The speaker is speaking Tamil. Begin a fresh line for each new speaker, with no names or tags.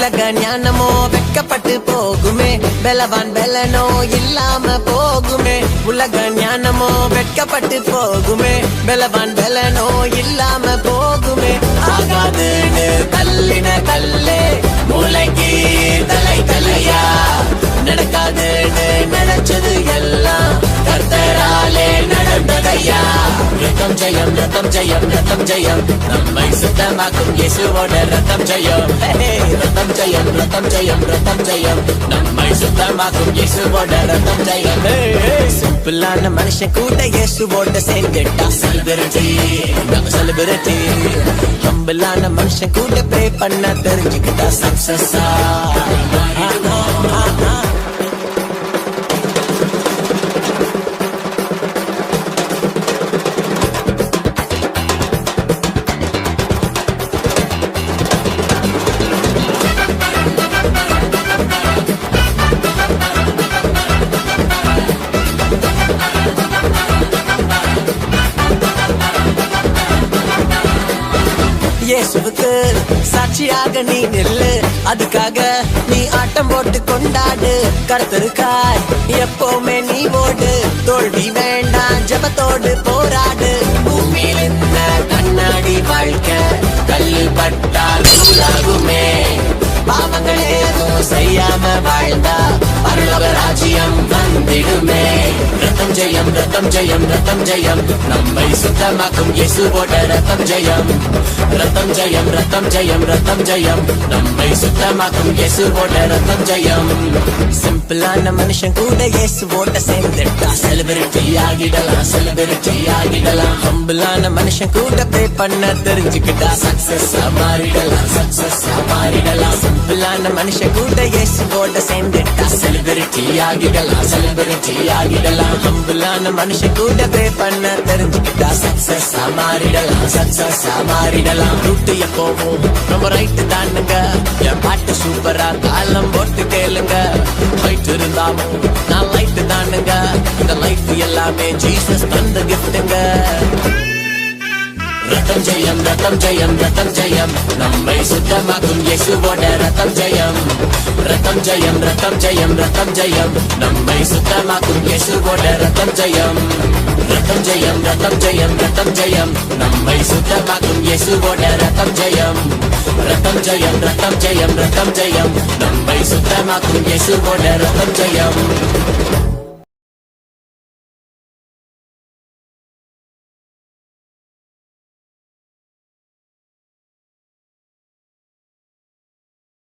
உலக ஞானமோ வெட்கப்பட்டு போகுமே, பலவான் பலனோ இல்லாம போகுமே. உலக ஞானமோ வெட்கப்பட்டு போகுமே, பலவான் பலனோ இல்லாம போகுமே. ஆகாதுன்னு தள்ளின கல்லே மூளைக்கு தலை தலையா, நடக்காதுன்னு நினைச்சது எல்லாம் கர்த்தராலே நடந்ததையா. ரத்தம் ஜெயம் ரத்தம் ஜெயம் ரத்தம் ஜெயம், நம்மை சுத்தமாக்கும் இயேசுவோட ரத்தம் ஜெயம். ரத்தம் ஜெயம் ரத்தம் ஜெயம் ரத்தம் ஜெயம், நம்மை சுத்தமாக்கும் இயேசுவோட ரத்தம் ஜெயம். சிம்பிளான மனுஷன் கூட இயேசுவோட சேர்ந்துட்டா செலிபிரிட்டி, நம்ம செலிபிரிட்டி. ஹம்பிளான மனுஷன் கூட ப்ரே பண்ண தெரிஞ்சுக்கிட்டா சக்சஸா. இயேசுவுக்கு சாட்சியாக நீ நில்லு, அதுக்காக நீ ஆட்டம் போட்டு கொண்டாடு. கர்த்தருக்காய் எப்பவுமே நீ ஓடு, தோல்வி வேண்டாம் ஜெபத்தோடு போராடு. பூமியில் இந்த கண்ணாடி வாழ்க்கை கல்லு பட்டால் சூடாகுமே, பாவங்கள் ஏதும் செய்யாம வாழ்ந்தா பரலோக ராஜ்யம் வந்திடுமே. ரத்தம் ஜெயம் ரத்தம் ஜெயம் ரத்தம் ஜெயம், நம்மை சுத்தமாக்கும் இயேசுவோட ரத்தம் ஜெயம். ரத்தம் ஜெயம் ரத்தம் ஜெயம் ரத்தம் ஜெயம், நம்மை சுத்தமாக்கும் இயேசுவோட ரத்தம் ஜெயம். சிம்பிளான மனுஷன் கூட இயேசுவோட சேர்ந்துட்டா செலிபிரிட்டி ஆகிடலாம், செலிபிரிட்டி ஆகிடலாம். ஹம்பிளான மனுஷன் கூட ப்ரே பண்ண தெரிஞ்சுக்கிட்டா சக்சஸ் மாறிடலாம், சக்சஸ் மாறிடலாம். சிம்பிளான மனுஷன் கூட இயேசுவோட சேர்ந்துட்டா செலிபிரிட்டி ஆகிடலாம், செலிபிரிட்டி ஆகிடலாம். ஹம்பிளான மனுஷன் கூட ப்ரே பண்ண தெரிஞ்சுக்கிட்டா சக்சஸ் மாறிடலாம், சக்சஸ் மாறிடலாம். ரூட்டு எப்போவும் ரொம்ப ரைட்டு தானுங்க, என் பாட்டு சூப்பரா காலம் போட்டு கேளுங்க. ரைட் இருந்தாலும் நான் லைட்டு தானுங்க, இந்த லைஃப் எல்லாமே ஜீசஸ் தந்த கிஃப்ட்டுங்க. ரத்தம் ஜெயம் ரத்தம் ஜெயம் ரத்தம் ஜெயம், நம்மை சுத்தமாக்கும் இயேசுவோட ரத்தம் ஜெயம். ரத்தம் ஜெயம் ரத்தம் ஜெயம் ரத்தம் ஜெயம், நம்மை சுத்தமாக்கும் இயேசுவோட ரத்தம் ஜெயம். ரத்தம் ஜெயம் ரத்தம் ஜெயம் ரத்தம் ஜெயம், நம்மை சுத்தமாக்கும் இயேசுவோட ரத்தம் ஜெயம். ரத்தம் ஜெயம் ரத்தம் ஜெயம் ரத்தம் ஜெயம், நம்மை சுத்தமாக்கும் இயேசுவோட ரத்தம் ஜெயம்.